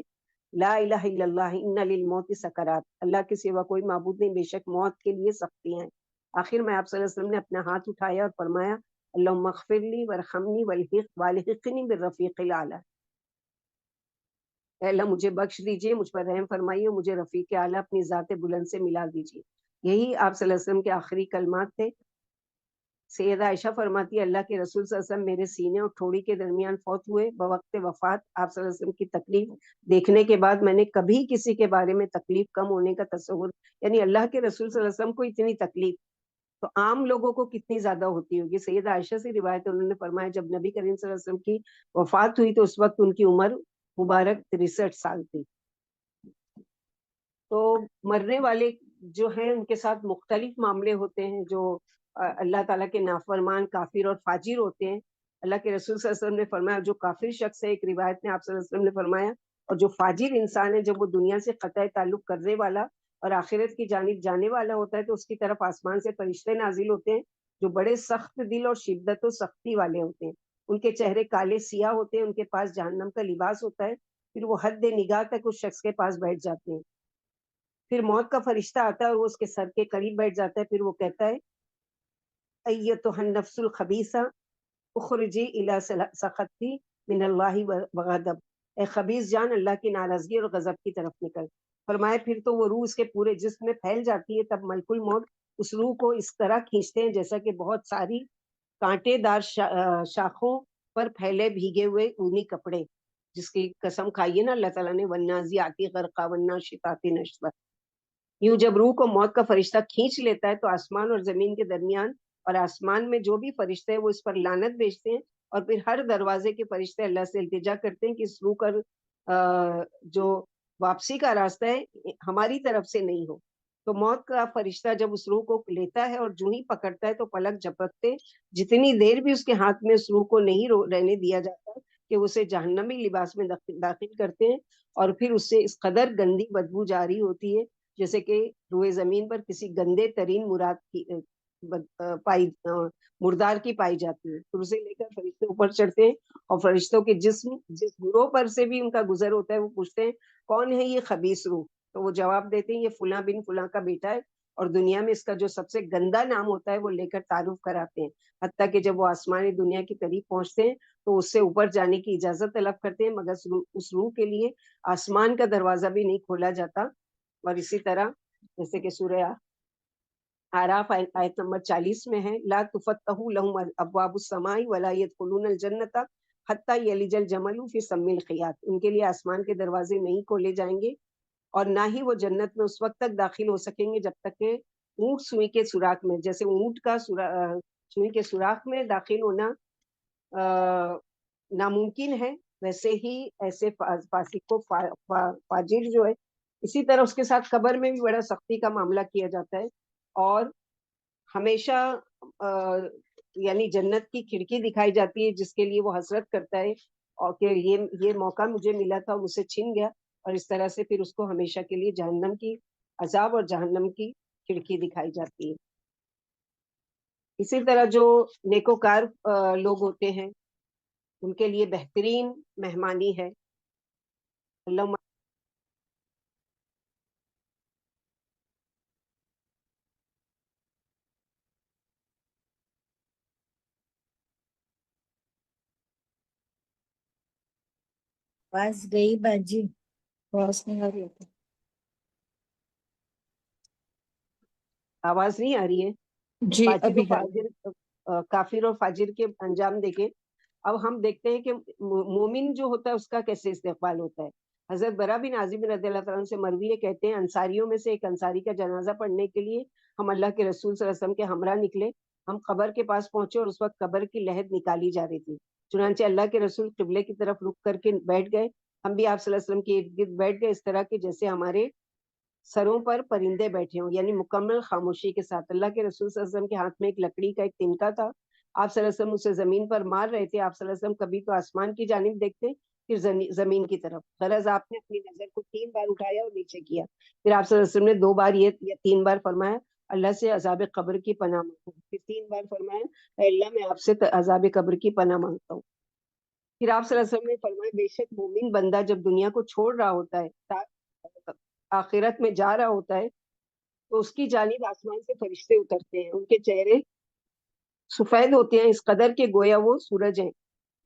لا الہ الا اللہ ان للموت سکرات. اللہ کے سوا کوئی معبود نہیں بے شک موت کے لیے سختیاں ہیں. آخر میں آپ صلی اللہ علیہ وسلم نے اپنا ہاتھ اٹھایا اور فرمایا اللہم اغفر لی وارحمنی والحقنی بالرفیق الاعلی. اے اللہ مجھے بخش دیجئے مجھ پر رحم فرمائیے اور مجھے رفیق اعلیٰ اپنی ذات بلند سے ملا دیجئے. یہی آپ صلی اللہ علیہ وسلم کے آخری کلمات تھے. سیدہ عائشہ فرماتی اللہ کے رسول صلی اللہ علیہ وسلم میرے سینے اور ٹھوڑی کے درمیان فوت ہوئے. بوقت وفات آپ صلی اللہ علیہ وسلم کی تکلیف دیکھنے کے بعد میں نے کبھی کسی کے بارے میں تکلیف کم ہونے کا تصور یعنی اللہ کے رسول صلی اللہ علیہ وسلم کو اتنی تکلیف تو عام لوگوں کو کتنی زیادہ ہوتی ہوگی. سیدہ عائشہ سے روایت ہے انہوں نے فرمایا جب نبی کریم صلی اللہ علیہ وسلم کی وفات ہوئی تو اس وقت ان کی عمر مبارک 63 سال تھی. تو مرنے والے جو ہیں ان کے ساتھ مختلف معاملے ہوتے ہیں، جو اللہ تعالیٰ کے نافرمان کافر اور فاجر ہوتے ہیں. اللہ کے رسول صلی اللہ علیہ وسلم نے فرمایا جو کافر شخص ہے، ایک روایت میں آپ صلی اللہ علیہ وسلم نے فرمایا، اور جو فاجر انسان ہے جب وہ دنیا سے قطع تعلق کرنے والا اور آخرت کی جانب جانے والا ہوتا ہے تو اس کی طرف آسمان سے فرشتے نازل ہوتے ہیں جو بڑے سخت دل اور شدت و سختی والے ہوتے ہیں. ان کے چہرے کالے سیاہ ہوتے ہیں، ان کے پاس جہنم کا لباس ہوتا ہے. پھر وہ حد نگاہ تک اس شخص کے پاس بیٹھ جاتے ہیں. پھر موت کا فرشتہ آتا ہے اور وہ اس کے سر کے قریب بیٹھ جاتا ہے. پھر وہ کہتا ہے ایتھا النفس الخبیثہ اخرجی الی سخطی من اللہ وغضب، اے خبیث جان اللہ کی ناراضگی اور غضب کی طرف نکل. فرمایا پھر تو وہ روح اس کے پورے جسم میں پھیل جاتی ہے. تب ملک الموت اس روح کو اس طرح کھینچتے ہیں جیسا کہ بہت ساری کانٹے دار شاخوں پر پھیلے بھیگے ہوئے اونی کپڑے، جس کی قسم کھائیے نا اللہ تعالیٰ نے، والنازعات غرقا والناشطات نشطا. یوں جب روح کو موت کا فرشتہ کھینچ لیتا ہے تو آسمان اور زمین کے درمیان اور آسمان میں جو بھی فرشتے ہیں وہ اس پر لعنت بھیجتے ہیں، اور پھر ہر دروازے کے فرشتے اللہ سے التجا کرتے ہیں کہ اس روح کا جو واپسی کا راستہ ہے ہماری طرف سے نہیں ہو. تو موت کا فرشتہ جب اس روح کو لیتا ہے اور جو ہی پکڑتا ہے تو پلک جھپکتے جتنی دیر بھی اس کے ہاتھ میں اس روح کو نہیں رہنے دیا جاتا کہ اسے جہنمی لباس میں داخل کرتے ہیں، اور پھر اس سے اس قدر گندی بدبو جاری ہوتی ہے جیسے کہ روئے زمین پر کسی گندے ترین مراد کی مردار کی پائی جاتی ہے. پھر اسے لے کر فرشتے اوپر چڑھتے ہیں اور فرشتوں کے جسم جس گروہ پر سے بھی ان کا گزر ہوتا ہے وہ پوچھتے ہیں کون ہے یہ خبیث روح؟ تو وہ جواب دیتے ہیں یہ فلاں بن فلاں کا بیٹا ہے، اور دنیا میں اس کا جو سب سے گندا نام ہوتا ہے وہ لے کر تعارف کراتے ہیں. حتیٰ کہ جب وہ آسمانی دنیا کے قریب پہنچتے ہیں تو اس سے اوپر جانے کی اجازت طلب کرتے ہیں، مگر اس روح کے لیے آسمان کا دروازہ بھی نہیں کھولا جاتا. اور اسی طرح جیسے کہ سورہ اعراف آیت نمبر 40 میں ہے لا تفتح لهم ابواب السماء ولا يدخلون الجنة حتى يلج الجمل في سم الخياط. ان کے لیے آسمان کے دروازے نہیں کھولے جائیں گے اور نہ ہی وہ جنت میں اس وقت تک داخل ہو سکیں گے جب تک کہ اونٹ سوئی کے سوراخ میں، جیسے اونٹ کا سوئی کے سوراخ میں داخل ہونا ناممکن ہے، ویسے ہی ایسے فاسق کو فاجر جو ہے اسی طرح اس کے ساتھ قبر میں بھی بڑا سختی کا معاملہ کیا جاتا ہے. اور ہمیشہ یعنی جنت کی کھڑکی دکھائی جاتی ہے جس کے لیے وہ حسرت کرتا ہے اور کہ یہ موقع مجھے ملا تھا مجھ سے چھن گیا، اور اس طرح سے پھر اس کو ہمیشہ کے لیے جہنم کی عذاب اور جہنم کی کھڑکی دکھائی جاتی ہے. اسی طرح جو نیکوکار لوگ ہوتے ہیں ان کے لیے بہترین مہمانی ہے. اللہ بس گئی باجی، واپس نہیں آ رہی ہوتی. آواز نہیں آ رہی ہے. جی فاجر و ابھی آ رہی. فاجر کافر اور فاجر کے انجام دیکھیں. اب ہم دیکھتے ہیں کہ مومن جو ہوتا ہے اس کا کیسے استقبال ہوتا ہے. حضرت برا بن عازب رضی اللہ تعالیٰ سے مروی کہتے ہیں انصاریوں میں سے ایک انصاری کا جنازہ پڑھنے کے لیے ہم اللہ کے رسول صلی اللہ علیہ وسلم کے ہمراہ نکلے. ہم قبر کے پاس پہنچے اور اس وقت قبر کی لحد نکالی جا رہی تھی. چنانچہ اللہ کے رسول قبلے کی طرف رک کر کے بیٹھ گئے. ہم بھی آپ صلی اللہ علیہ وسلم کے ارد گرد بیٹھ گئے اس طرح کے جیسے ہمارے سروں پر پرندے بیٹھے ہوں، یعنی مکمل خاموشی کے ساتھ. اللہ کے رسول صلی اللہ علیہ وسلم کے ہاتھ میں ایک لکڑی کا ایک تنکا تھا. آپ صلی اللہ علیہ وسلم اسے زمین پر مار رہے تھے. آپ صلی اللہ علیہ وسلم کبھی تو آسمان کی جانب دیکھتے پھر زمین کی طرف. غرض آپ نے اپنی نظر کو 3 بار اٹھایا اور نیچے کیا. پھر آپ صلی اللہ علیہ وسلم نے 2 بار یا 3 بار فرمایا اللہ سے عذاب قبر کی پناہ مانگتا ہوں. پھر 3 بار فرمایا اے اللہ میں آپ سے عذاب قبر کی پناہ مانگتا ہوں. پھر آپ صلی اللہ علیہ وسلم نے فرمایا بے شک مومن بندہ جب دنیا کو چھوڑ رہا ہوتا ہے آخرت میں جا رہا ہوتا ہے تو اس کی جانب آسمان سے فرشتے اترتے ہیں. ان کے چہرے سفید ہوتے ہیں اس قدر کے گویا وہ سورج ہیں.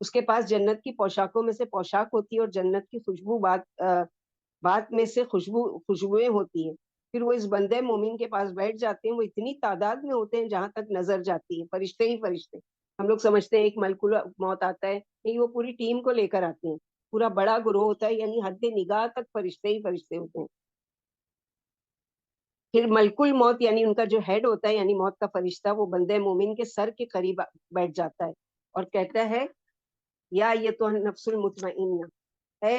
اس کے پاس جنت کی پوشاکوں میں سے پوشاک ہوتی ہے اور جنت کی خوشبو بات میں سے خوشبوئیں ہوتی ہیں. پھر وہ اس بندے مومن کے پاس بیٹھ جاتے ہیں. وہ اتنی تعداد میں ہوتے ہیں جہاں تک نظر جاتی ہے، فرشتے ہی فرشتے. ہم لوگ سمجھتے ہیں ایک ملک موت آتا ہے، نہیں، وہ پوری ٹیم کو لے کر آتے ہیں. پورا بڑا گروہ ہوتا ہے، یعنی حد نگاہ تک فرشتے ہی فرشتے ہوتے ہیں. پھر ملک الموت یعنی ان کا جو ہیڈ ہوتا ہے یعنی موت کا فرشتہ وہ بندے مومن کے سر کے قریب بیٹھ جاتا ہے اور کہتا ہے یا یہ تو نفس المطمئنہ، اے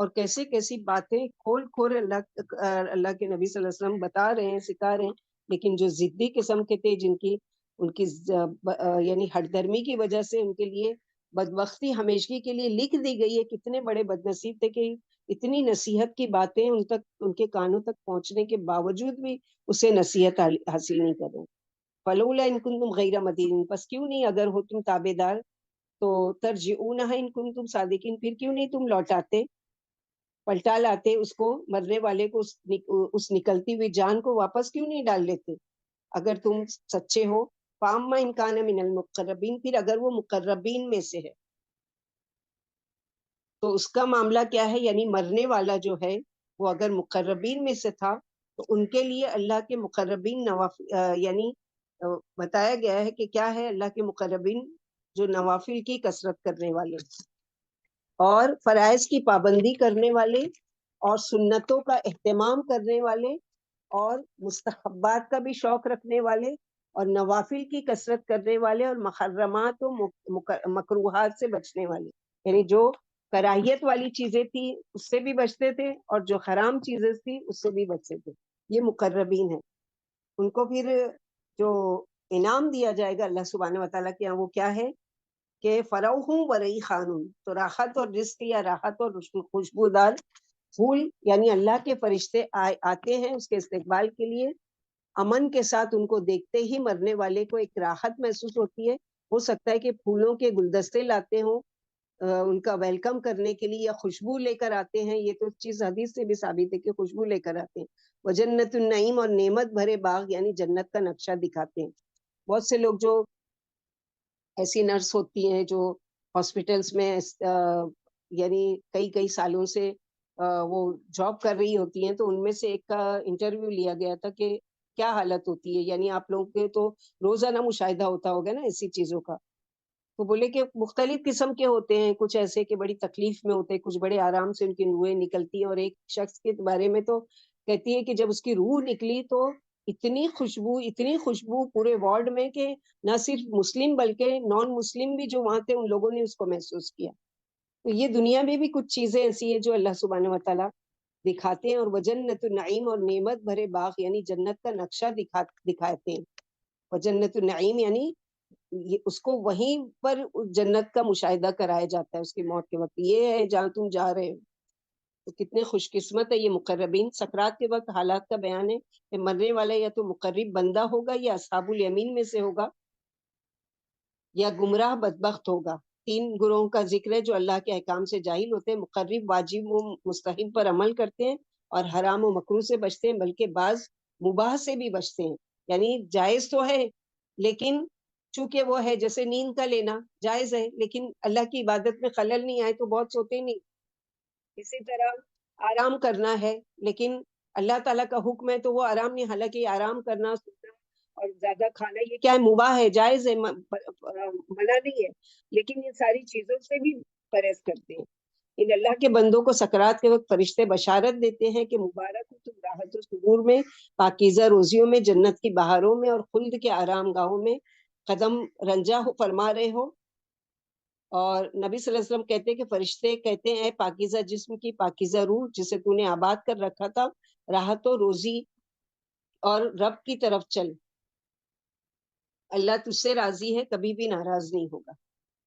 اور کیسے کیسی باتیں کھول کھول اللہ کے نبی صلی اللہ علیہ وسلم بتا رہے ہیں، سکھا رہے ہیں. لیکن جو ضدی قسم کے تھے، جن کی ان کی یعنی ہٹ درمی کی وجہ سے ان کے لیے بدبختی ہمیشگی کے لیے لکھ دی گئی ہے. کتنے بڑے بد نصیب تھے کہ اتنی نصیحت کی باتیں ان کے کانوں تک پہنچنے کے باوجود بھی اسے نصیحت حاصل نہیں کر رہے. فلولا ان کنتم غیر مدینین، پس کیوں نہیں اگر ہو تم تابع دار تو ترجعونہا ان کنتم صادقین، پھر کیوں نہیں تم لوٹاتے، پلٹا لاتے اس کو، مرنے والے کو، اس نکلتی ہوئی جان کو واپس کیوں نہیں ڈال لیتے اگر تم سچے ہو. فاما ان کان من المقربین، پھر اگر وہ مقربین میں سے ہے تو اس کا معاملہ کیا ہے، یعنی مرنے والا جو ہے وہ اگر مقربین میں سے تھا تو ان کے لیے اللہ کے مقربین یعنی بتایا گیا ہے کہ کیا ہے، اللہ کے مقربین جو نوافل کی کثرت کرنے والے اور فرائض کی پابندی کرنے والے اور سنتوں کا اہتمام کرنے والے اور مستحبات کا بھی شوق رکھنے والے اور نوافل کی کثرت کرنے والے اور محرمات و مکروہات سے بچنے والے، یعنی جو کراہیت والی چیزیں تھی اس سے بھی بچتے تھے اور جو حرام چیزیں تھی اس سے بھی بچتے تھے، یہ مقربین ہیں. ان کو پھر جو انعام دیا جائے گا اللہ سبحانہ وتعالیٰ کے یہاں وہ کیا ہے کہ فروح و ریحان، تو راحت اور رزق یا راحت اور خوشبودار پھول، یعنی اللہ کے فرشتے آتے ہیں اس کے استقبال کے لیے، امن کے ساتھ ان کو دیکھتے ہی مرنے والے کو ایک راحت محسوس ہوتی ہے. ہو سکتا ہے کہ پھولوں کے گلدستے لاتے ہوں ان کا ویلکم کرنے کے لیے، یا خوشبو لے کر آتے ہیں، یہ تو چیز حدیث سے بھی ثابت ہے کہ خوشبو لے کر آتے ہیں. وجنت النعیم، اور نعمت بھرے باغ یعنی جنت کا نقشہ دکھاتے ہیں. بہت سے لوگ جو ایسی نرس ہوتی ہیں جو ہاسپٹلس میں یعنی کئی سالوں سے وہ جاب کر رہی ہوتی ہیں، تو ان میں سے ایک کا انٹرویو لیا گیا تھا کہ کیا حالت ہوتی ہے، یعنی آپ لوگوں کے تو روزانہ مشاہدہ ہوتا ہوگا نا ایسی چیزوں کا. تو بولے کہ مختلف قسم کے ہوتے ہیں، کچھ ایسے کہ بڑی تکلیف میں ہوتے ہیں، کچھ بڑے آرام سے ان کی روحیں نکلتی ہیں. اور ایک شخص کے بارے میں تو کہتی ہے کہ جب اس کی روح نکلی تو اتنی خوشبو پورے وارڈ میں کہ نہ صرف مسلم بلکہ نان مسلم بھی جو وہاں تھے ان لوگوں نے اس کو محسوس کیا. تو یہ دنیا میں بھی کچھ چیزیں ایسی ہیں جو اللہ سبحانہ وتعالیٰ دکھاتے ہیں. اور وجنت النعیم، اور نعمت بھرے باغ یعنی جنت کا نقشہ دکھاتے ہیں. وجنت النعیم یعنی اس کو وہیں پر جنت کا مشاہدہ کرایا جاتا ہے اس کی موت کے وقت، یہ ہے جہاں تم جا رہے ہو. تو کتنے خوش قسمت ہے یہ مقربین. سکرات کے وقت حالات کا بیان ہے کہ مرنے والا یا تو مقرب بندہ ہوگا یا اصحاب الیمین میں سے ہوگا یا گمراہ بدبخت ہوگا. 3 گروہوں کا ذکر ہے جو اللہ کے احکام سے جاہل ہوتے ہیں. مقرب واجب و مستحب پر عمل کرتے ہیں اور حرام و مکروہ سے بچتے ہیں، بلکہ بعض مباح سے بھی بچتے ہیں. یعنی جائز تو ہے لیکن چونکہ وہ ہے جیسے نیند کا لینا جائز ہے، لیکن اللہ کی عبادت میں خلل نہیں آئے تو بہت سوتے نہیں. اسی طرح آرام کرنا ہے لیکن اللہ تعالیٰ کا حکم ہے تو وہ آرام نہیں، حالانکہ آرام کرنا سونا اور زیادہ کھانا یہ کیا ہے، مباح ہے، جائز ہے، منع نہیں ہے، لیکن ان ساری چیزوں سے بھی پرہیز کرتے ہیں. ان اللہ کے بندوں کو سکرات کے وقت فرشتے بشارت دیتے ہیں کہ مبارک ہو تم راحت و سرور میں، پاکیزہ روزیوں میں، جنت کی بہاروں میں اور خلد کے آرام گاہوں میں قدم رنجا فرما رہے ہو. اور نبی صلی اللہ علیہ وسلم کہتے ہیں کہ فرشتے کہتے ہیں اے پاکیزہ جسم کی پاکیزہ روح جسے تو نے آباد کر رکھا تھا، راحت و روزی اور رب کی طرف چل، اللہ تجھ سے راضی ہے، کبھی بھی ناراض نہیں ہوگا.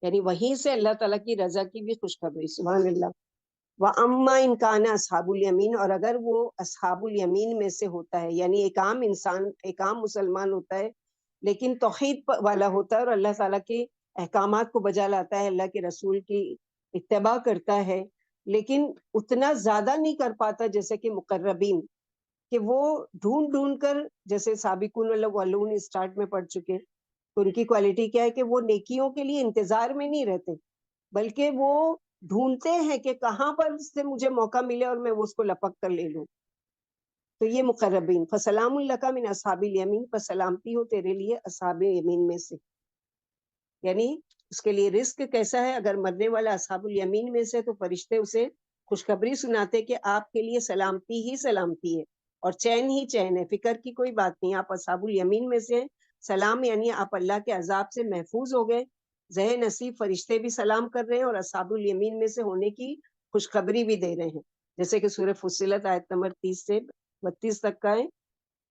یعنی وہیں سے اللہ تعالیٰ کی رضا کی بھی خوشخبری. سبحان اللہ. وَأَمَّا إِنْ كَانَ أَصْحَابُ الْيَمِينَ، اور اگر وہ اصحاب الیمین میں سے ہوتا ہے، یعنی ایک عام انسان، ایک عام مسلمان ہوتا ہے لیکن توحید والا ہوتا ہے اور اللہ تعالیٰ کے احکامات کو بجا لاتا ہے، اللہ کے رسول کی اتباع کرتا ہے، لیکن اتنا زیادہ نہیں کر پاتا جیسے کہ مقربین، کہ وہ ڈھونڈ ڈھونڈ کر، جیسے سابقون الاولون اسٹارٹ میں پڑھ چکے، تو ان کی کوالٹی کیا ہے کہ وہ نیکیوں کے لیے انتظار میں نہیں رہتے بلکہ وہ ڈھونڈتے ہیں کہ کہاں پر سے مجھے موقع ملے اور میں اس کو لپک کر لے لوں. تو یہ مقربین. فسلام لک من اصحاب الیمین، پس سلامتی ہو تیرے لیے اصحاب یمین میں سے. یعنی اس کے لیے رزق کیسا ہے، اگر مرنے والا اصحاب الیمین میں سے تو فرشتے اسے خوشخبری سناتے کہ آپ کے لیے سلامتی ہی سلامتی ہے اور چین ہی چین ہے، فکر کی کوئی بات نہیں، آپ اصحاب الیمین میں سے. سلام یعنی آپ اللہ کے عذاب سے محفوظ ہو گئے. ذہ نصیب فرشتے بھی سلام کر رہے ہیں اور اصحاب الیمین میں سے ہونے کی خوشخبری بھی دے رہے ہیں، جیسے کہ سورہ فصلت آیت نمبر 30 سے 32 تک کا ہے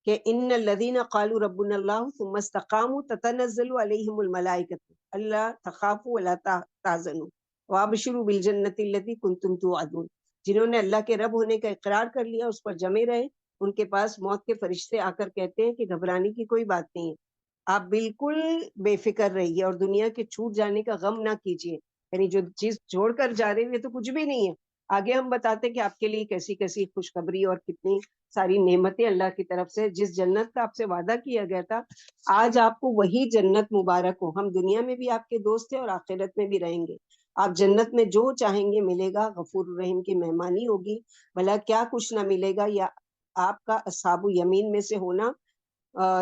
کہ ان الذین قالوا ربنا اللہ ثم استقاموا تتنزل علیہم الملائکۃ الا تخافوا ولا تحزنوا وابشروا بالجنۃ التي کنتم توعدون. جنہوں نے اللہ کے رب ہونے کا اقرار کر لیا، اس پر جمے رہے، ان کے پاس موت کے فرشتے آ کر کہتے ہیں کہ گھبرانے کی کوئی بات نہیں ہے، آپ بالکل بے فکر رہیے اور دنیا کے چھوٹ جانے کا غم نہ کیجیے. یعنی جو چیز چھوڑ کر جا رہے ہیں تو کچھ بھی نہیں ہے. آگے ہم بتاتے کہ آپ کے لیے کیسی کیسی خوشخبری اور کتنی ساری نعمتیں اللہ کی طرف سے، جس جنت کا آپ سے وعدہ کیا گیا تھا آج آپ کو وہی جنت مبارک ہو. ہم دنیا میں بھی آپ کے دوست ہیں اور آخرت میں بھی رہیں گے. آپ جنت میں جو چاہیں گے ملے گا. غفور الرحیم کی مہمانی ہوگی، بھلا کیا کچھ نہ ملے گا. یا آپ کا اصحاب یمین میں سے ہونا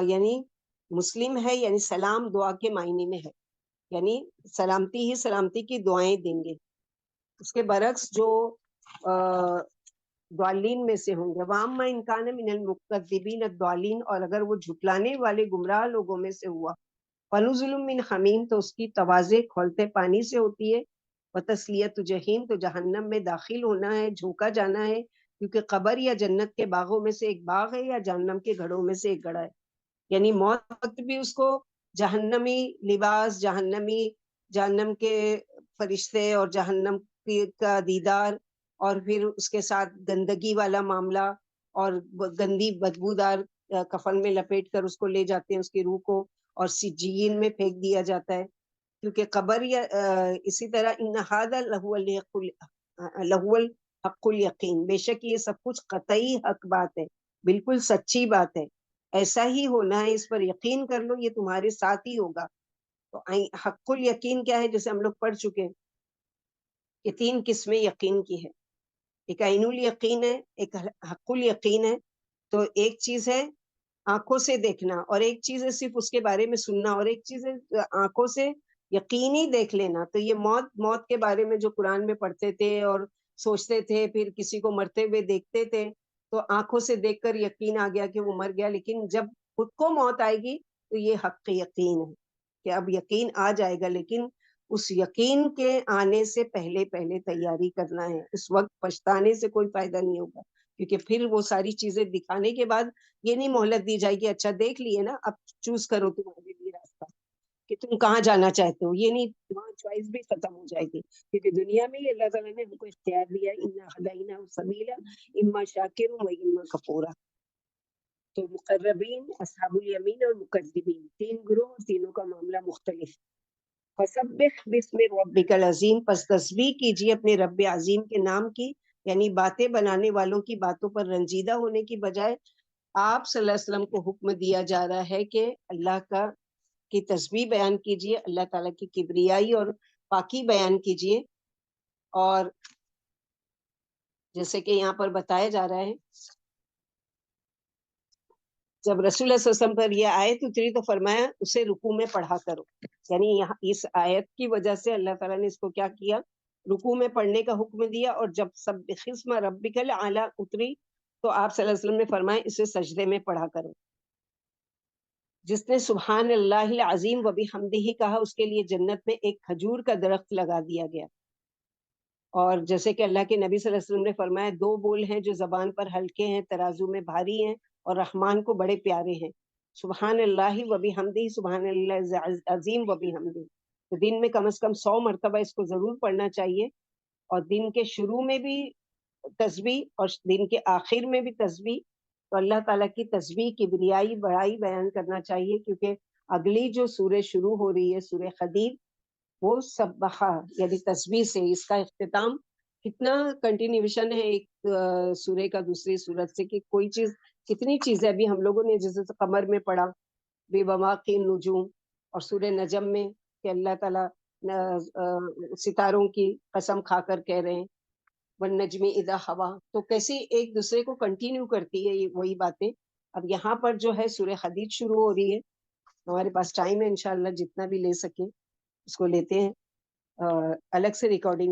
یعنی مسلم ہے، یعنی سلام دعا کے معنی میں ہے، یعنی سلامتی ہی سلامتی کی دعائیں دیں گے. اس کے برعکس جو ضالین میں سے ہوں گے، وَأَمَّا إِنْ كَانَ مِنَ الْمُكَذِّبِينَ الضَّالِينَ، اور اگر وہ جھٹلانے والے گمراہ لوگوں میں سے ہوا، فَنُزُلٌ مِّنْ حَمِيمٍ، تو اس کی توازے کھولتے پانی سے ہوتی ہے. وَتَصْلِيَةُ جَحِيمٍ، تو جہنم میں داخل ہونا ہے، جھونکا جانا ہے، کیونکہ قبر یا جنت کے باغوں میں سے ایک باغ ہے یا جہنم کے گھڑوں میں سے ایک گھڑا ہے. یعنی موت وقت بھی اس کو جہنمی لباس، جہنم کے فرشتے اور جہنم کا دیدار، اور پھر اس کے ساتھ گندگی والا معاملہ اور گندی بدبودار کفن میں لپیٹ کر اس کو لے جاتے ہیں، اس کی روح کو، اور سجین میں پھینک دیا جاتا ہے. کیونکہ قبر یا اسی طرح ان ھذا لہو الحق الیقین، بے شک یہ سب کچھ قطعی حق بات ہے، بالکل سچی بات ہے، ایسا ہی ہونا ہے، اس پر یقین کر لو، یہ تمہارے ساتھ ہی ہوگا. تو حق الیقین کیا ہے؟ جیسے ہم لوگ پڑھ چکے ہیں کہ 3 قسمیں یقین کی ہے. ایک عین الیقین ہے، ایک حق الیقین ہے. تو ایک چیز ہے آنکھوں سے دیکھنا، اور ایک چیز ہے صرف اس کے بارے میں سننا، اور ایک چیز ہے آنکھوں سے یقینی دیکھ لینا. تو یہ موت کے بارے میں جو قرآن میں پڑھتے تھے اور سوچتے تھے، پھر کسی کو مرتے ہوئے دیکھتے تھے تو آنکھوں سے دیکھ کر یقین آ گیا کہ وہ مر گیا. لیکن جب خود کو موت آئے گی تو یہ حق یقین ہے کہ اب یقین آ جائے گا، لیکن اس یقین کے آنے سے پہلے تیاری کرنا ہے. اس وقت پچھتانے سے کوئی فائدہ نہیں ہوگا، کیونکہ پھر وہ ساری چیزیں دکھانے کے بعد یہ نہیں مہلت دی جائے گی، اچھا دیکھ لیے نا، اب چوز کرو تمہارے لیے راستہ کہ تم کہاں جانا چاہتے ہو. یہ نہیں، وہاں چوائس بھی ختم ہو جائے گی، کیونکہ دنیا میں اللہ تعالیٰ نے ہم کو اختیار دیا ہے، انا ہدیناہ السبیل اما شاکر و اما کفورا. تو مقربین، اصحاب الیمین اور مکذبین، 3 گروہ، اور تینوں کا معاملہ مختلف. فسبح باسم ربک العظیم، پس تسبیح کیجیے اپنے رب عظیم کے نام کی. یعنی باتیں بنانے والوں کی باتوں پر رنجیدہ ہونے کی بجائے آپ صلی اللہ علیہ وسلم کو حکم دیا جا رہا ہے کہ اللہ کی تسبیح بیان کیجیے، اللہ تعالیٰ کی کبریائی اور پاکی بیان کیجیے. اور جیسے کہ یہاں پر بتایا جا رہا ہے، جب رسول اللہ صلی اللہ علیہ وسلم پر یہ آیت اتری تو فرمایا اسے رکوع میں پڑھا کرو. یعنی یہاں اس آیت کی وجہ سے اللہ تعالیٰ نے اس کو کیا کیا، رکوع میں پڑھنے کا حکم دیا. اور جب سبح اسم ربک الاعلی اتری تو آپ صلی اللہ علیہ وسلم نے فرمایا اسے سجدے میں پڑھا کرو. جس نے سبحان اللہ العظیم و بحمدہ کہا، اس کے لیے جنت میں ایک کھجور کا درخت لگا دیا گیا. اور جیسے کہ اللہ کے نبی صلی اللہ علیہ وسلم نے فرمایا 2 بول ہیں جو زبان پر ہلکے ہیں، ترازو میں بھاری ہیں، اور رحمان کو بڑے پیارے ہیں، سبحان اللہ و بحمدہ، سبحان اللہ عظیم و بحمدہ. تو دن میں کم از کم 100 مرتبہ اس کو ضرور پڑھنا چاہیے، اور دن کے شروع میں بھی تسبیح اور دن کے آخر میں بھی تسبیح. تو اللہ تعالیٰ کی تسبیح کی بڑائی بیان کرنا چاہیے، کیونکہ اگلی جو سورہ شروع ہو رہی ہے، سورہ خدیب، وہ سبحہ یعنی تسبیح سے. اس کا اختتام کتنا کنٹینیوشن ہے ایک سورہ کا دوسری سورت سے، کہ کوئی چیز، کتنی چیزیں ابھی ہم لوگوں نے جیسے قمر میں پڑھا، بے بواقع نجوم، اور سورہ نجم میں کہ اللہ تعالیٰ ستاروں کی قسم کھا کر کہہ رہے ہیں والنجم اذا ہوا. تو کیسی ایک دوسرے کو کنٹینیو کرتی ہے یہ وہی باتیں. اب یہاں پر جو ہے سورہ حدید شروع ہو رہی ہے، ہمارے پاس ٹائم ہے انشاءاللہ جتنا بھی لے سکیں اس کو لیتے ہیں. الگ سے ریکارڈنگ